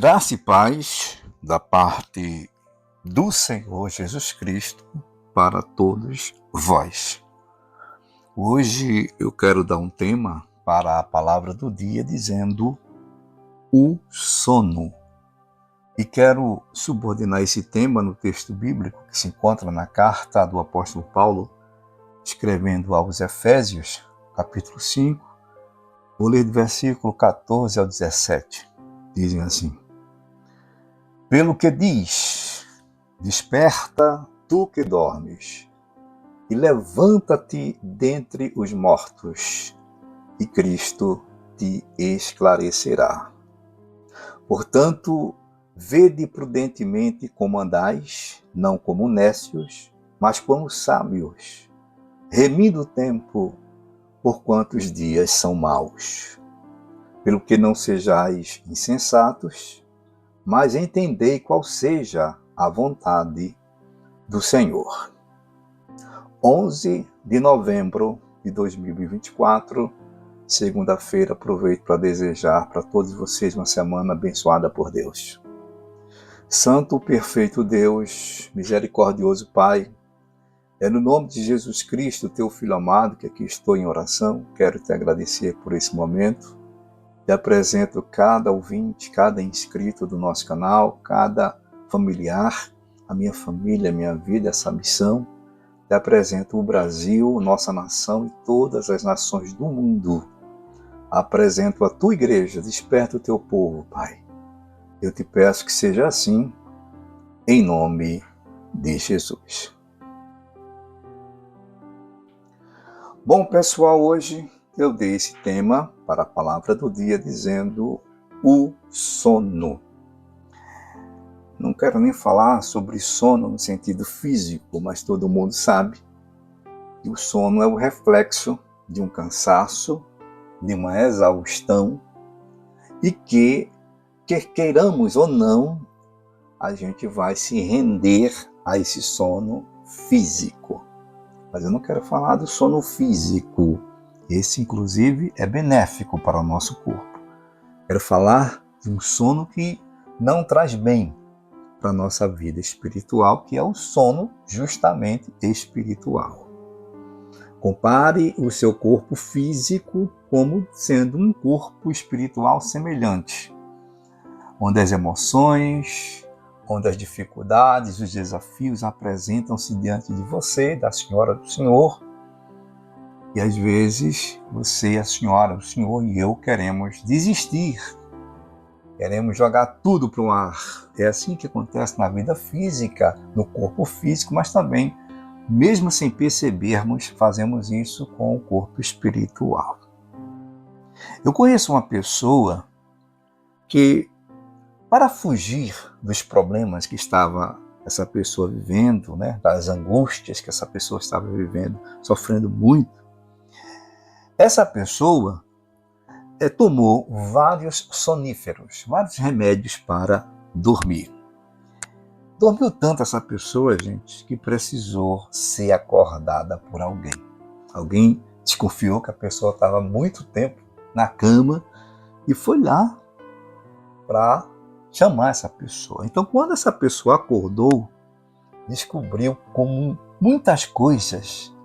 Graça e paz da parte do Senhor Jesus Cristo para todos vós. Hoje eu quero dar um tema para a palavra do dia dizendo o sono. E quero subordinar esse tema no texto bíblico que se encontra na carta do apóstolo Paulo, escrevendo aos Efésios, capítulo 5, vou ler do versículo 14 ao 17. Dizem assim: Pelo que diz, desperta tu que dormes, e levanta-te dentre os mortos, e Cristo te esclarecerá. Portanto, vede prudentemente como andais, não como nécios, mas como sábios, remindo o tempo, porquanto os dias são maus. Pelo que não sejais insensatos, mas entendei qual seja a vontade do Senhor. 11 de novembro de 2024, segunda-feira. Aproveito para desejar para todos vocês uma semana abençoada por Deus. Santo, perfeito Deus, misericordioso Pai, é no nome de Jesus Cristo, teu Filho amado, que aqui estou em oração. Quero te agradecer por esse momento. Te apresento cada ouvinte, cada inscrito do nosso canal, cada familiar, a minha família, a minha vida, essa missão. Te apresento o Brasil, nossa nação e todas as nações do mundo. Apresento a tua igreja, desperta o teu povo, Pai. Eu te peço que seja assim, em nome de Jesus. Bom, pessoal, hoje eu dei esse tema para a palavra do dia dizendo o sono. Não quero nem falar sobre sono no sentido físico, mas todo mundo sabe que o sono é o reflexo de um cansaço, de uma exaustão e que, quer queiramos ou não, a gente vai se render a esse sono físico. Mas eu não quero falar do sono físico. Esse, inclusive, é benéfico para o nosso corpo. Quero falar de um sono que não traz bem para a nossa vida espiritual, que é o sono justamente espiritual. Compare o seu corpo físico como sendo um corpo espiritual semelhante, onde as emoções, onde as dificuldades, os desafios apresentam-se diante de você, da senhora, do senhor. E às vezes você, a senhora, o senhor e eu queremos desistir. Queremos jogar tudo para o ar. É assim que acontece na vida física, no corpo físico, mas também, mesmo sem percebermos, fazemos isso com o corpo espiritual. Eu conheço uma pessoa que, para fugir dos problemas que estava essa pessoa vivendo, das angústias que essa pessoa estava vivendo, sofrendo muito, essa pessoa tomou vários soníferos, vários remédios para dormir. Dormiu tanto essa pessoa, gente, que precisou ser acordada por alguém. Alguém desconfiou que a pessoa estava muito tempo na cama e foi lá para chamar essa pessoa. Então, quando essa pessoa acordou, descobriu como muitas coisas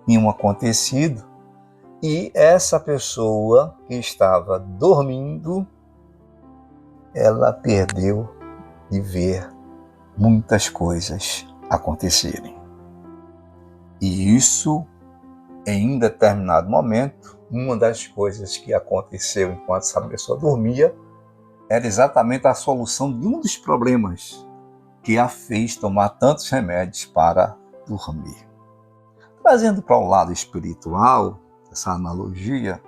tinham acontecido. E essa pessoa que estava dormindo, ela perdeu de ver muitas coisas acontecerem. E isso, em um determinado momento, uma das coisas que aconteceu enquanto essa pessoa dormia, era exatamente a solução de um dos problemas que a fez tomar tantos remédios para dormir. Trazendo para o lado espiritual, essa analogia,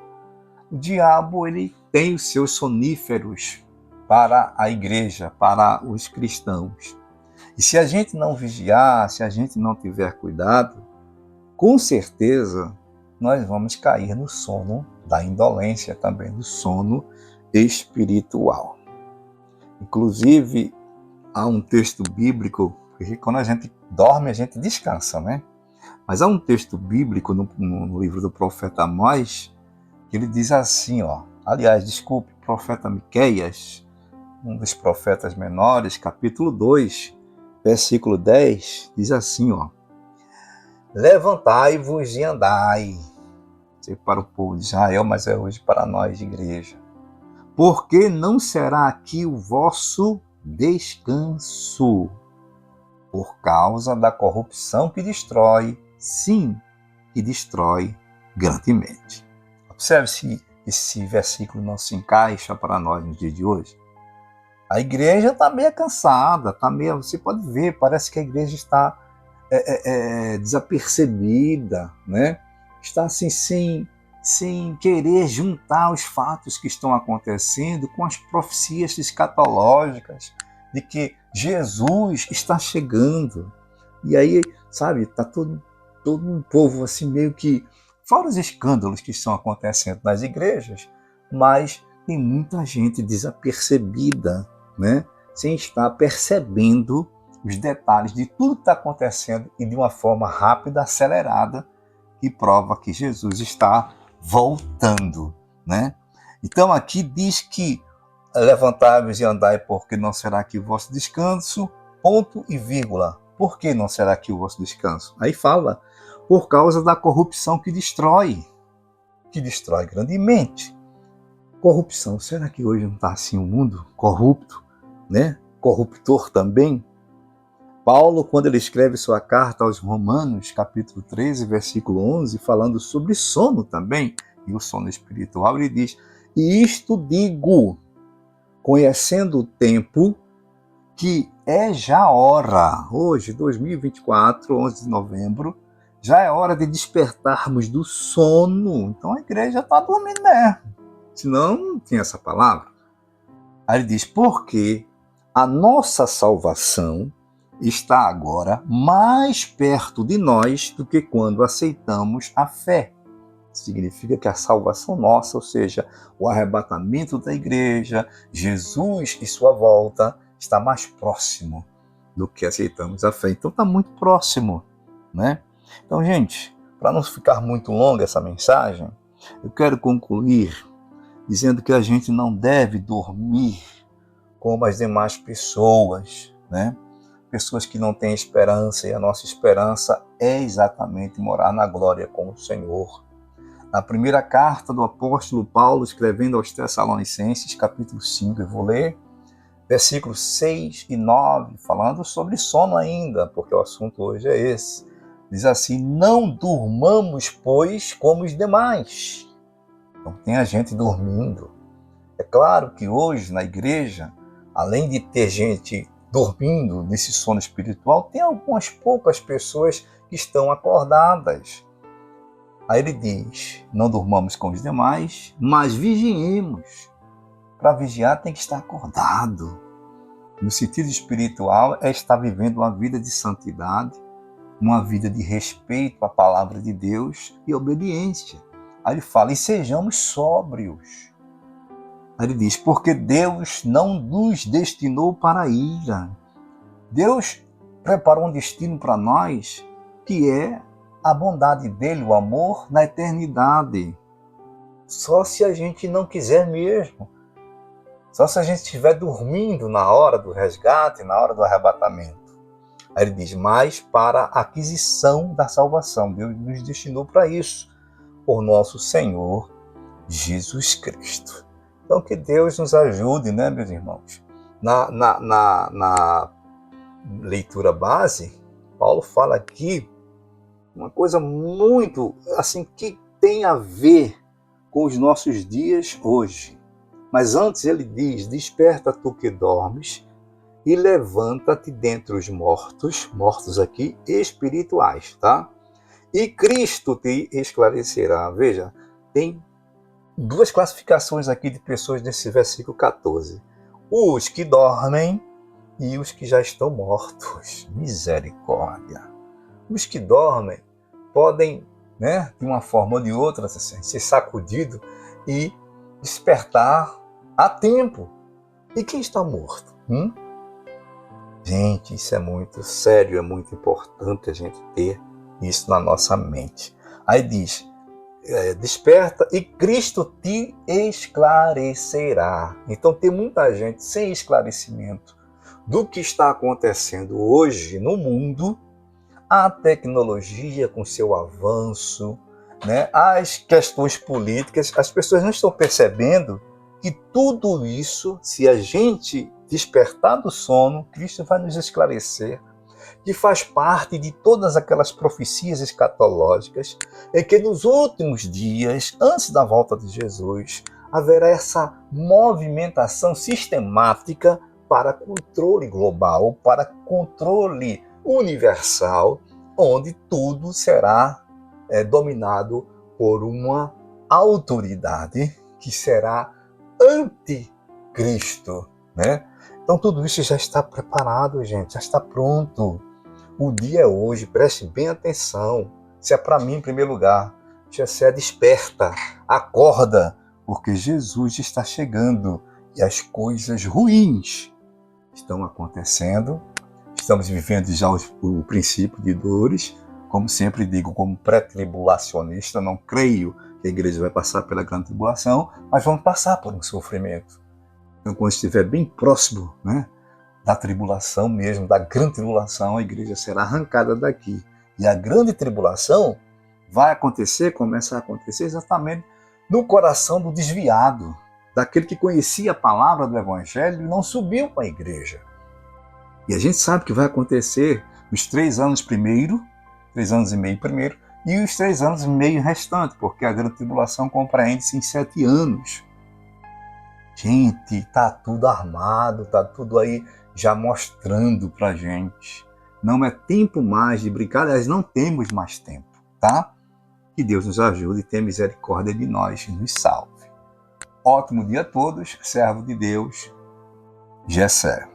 o diabo ele tem os seus soníferos para a igreja, para os cristãos. E se a gente não vigiar, se a gente não tiver cuidado, com certeza nós vamos cair no sono da indolência, também no sono espiritual. Inclusive, há um texto bíblico, porque quando a gente dorme, a gente descansa, Mas há um texto bíblico no livro do profeta Amós, que ele diz assim, aliás, desculpe, profeta Miqueias, um dos profetas menores, capítulo 2, versículo 10, diz assim, ó: levantai-vos e andai. Isso para o povo de Israel, mas é hoje para nós de igreja. Porque não será aqui o vosso descanso, por causa da corrupção que destrói, sim, que destrói grandemente. Observe se esse versículo não se encaixa para nós no dia de hoje. A igreja está meio cansada, você pode ver, parece que a igreja está desapercebida, né? Está assim sem querer juntar os fatos que estão acontecendo com as profecias escatológicas de que Jesus está chegando. E aí, sabe, está todo um povo assim meio que, fora os escândalos que estão acontecendo nas igrejas, mas tem muita gente desapercebida, né? Sem estar percebendo os detalhes de tudo que está acontecendo e de uma forma rápida, acelerada, que prova que Jesus está voltando, né? Então aqui diz que levantai-vos e andai, porque não será aqui o vosso descanso, ponto e vírgula. Por que não será aqui o vosso descanso? Aí fala, por causa da corrupção que destrói grandemente. Corrupção, será que hoje não está assim o mundo corrupto, né? Corruptor também? Paulo, quando ele escreve sua carta aos Romanos, capítulo 13, versículo 11, falando sobre sono também, e o sono espiritual, ele diz: e isto digo, conhecendo o tempo, que é já hora, hoje, 2024, 11 de novembro, já é hora de despertarmos do sono. Então a igreja está dormindo mesmo, senão não tinha essa palavra. Aí ele diz, porque a nossa salvação está agora mais perto de nós do que quando aceitamos a fé. Significa que a salvação nossa, ou seja, o arrebatamento da igreja, Jesus e sua volta, está mais próximo do que aceitamos a fé. Então está muito próximo, né? Então, gente, para não ficar muito longa essa mensagem, eu quero concluir dizendo que a gente não deve dormir como as demais pessoas, né? Pessoas que não têm esperança, e a nossa esperança é exatamente morar na glória com o Senhor. Na primeira carta do apóstolo Paulo, escrevendo aos Tessalonicenses, capítulo 5, eu vou ler, versículos 6 e 9, falando sobre sono ainda, porque o assunto hoje é esse. Diz assim, não durmamos, pois, como os demais. Então tem a gente dormindo. É claro que hoje, na igreja, além de ter gente dormindo nesse sono espiritual, tem algumas poucas pessoas que estão acordadas. Aí ele diz, não durmamos com os demais, mas vigiemos. Para vigiar tem que estar acordado. No sentido espiritual, é estar vivendo uma vida de santidade, uma vida de respeito à palavra de Deus e obediência. Aí ele fala, e sejamos sóbrios. Aí ele diz, porque Deus não nos destinou para a ira. Deus preparou um destino para nós que é a bondade dele, o amor na eternidade. Só se a gente não quiser mesmo. Só se a gente estiver dormindo na hora do resgate, na hora do arrebatamento. Aí ele diz, mas para a aquisição da salvação. Deus nos destinou para isso, por nosso Senhor Jesus Cristo. Então que Deus nos ajude, né, meus irmãos? Na leitura base, Paulo fala aqui uma coisa muito, assim, que tem a ver com os nossos dias hoje. Mas antes ele diz, desperta tu que dormes e levanta-te dentre os mortos, mortos aqui, espirituais, tá? E Cristo te esclarecerá. Veja, tem duas classificações aqui de pessoas nesse versículo 14. Os que dormem e os que já estão mortos. Misericórdia. Os que dormem podem, né, de uma forma ou de outra, assim, ser sacudido e despertar a tempo. E quem está morto? Gente, isso é muito sério, é muito importante a gente ter isso na nossa mente. Aí diz, desperta e Cristo te esclarecerá. Então tem muita gente sem esclarecimento do que está acontecendo hoje no mundo, a tecnologia com seu avanço, né, as questões políticas, as pessoas não estão percebendo que tudo isso, se a gente despertar do sono, Cristo vai nos esclarecer, que faz parte de todas aquelas profecias escatológicas, em que nos últimos dias, antes da volta de Jesus, haverá essa movimentação sistemática para controle global, para controle universal, onde tudo será dominado por uma autoridade que será anticristo, né? Então tudo isso já está preparado, gente, já está pronto. O dia é hoje, preste bem atenção. Se é para mim em primeiro lugar, já se é desperta, acorda, porque Jesus está chegando e as coisas ruins estão acontecendo. Estamos vivendo já o princípio de dores. Como sempre digo, como pré-tribulacionista, não creio que a igreja vai passar pela grande tribulação, mas vamos passar por um sofrimento. Então, quando estiver bem próximo, né, da tribulação mesmo, da grande tribulação, a igreja será arrancada daqui. E a grande tribulação vai acontecer, começa a acontecer exatamente no coração do desviado, daquele que conhecia a palavra do Evangelho e não subiu para a igreja. E a gente sabe que vai acontecer nos 3 anos primeiro, 3 anos e meio primeiro, e os 3 anos e meio restantes, porque a grande tribulação compreende-se em 7 anos. Gente, está tudo armado, está tudo aí já mostrando pra gente. Não é tempo mais de brincar, aliás, não temos mais tempo, tá? Que Deus nos ajude e tenha misericórdia de nós e nos salve. Ótimo dia a todos, servo de Deus, Gessé.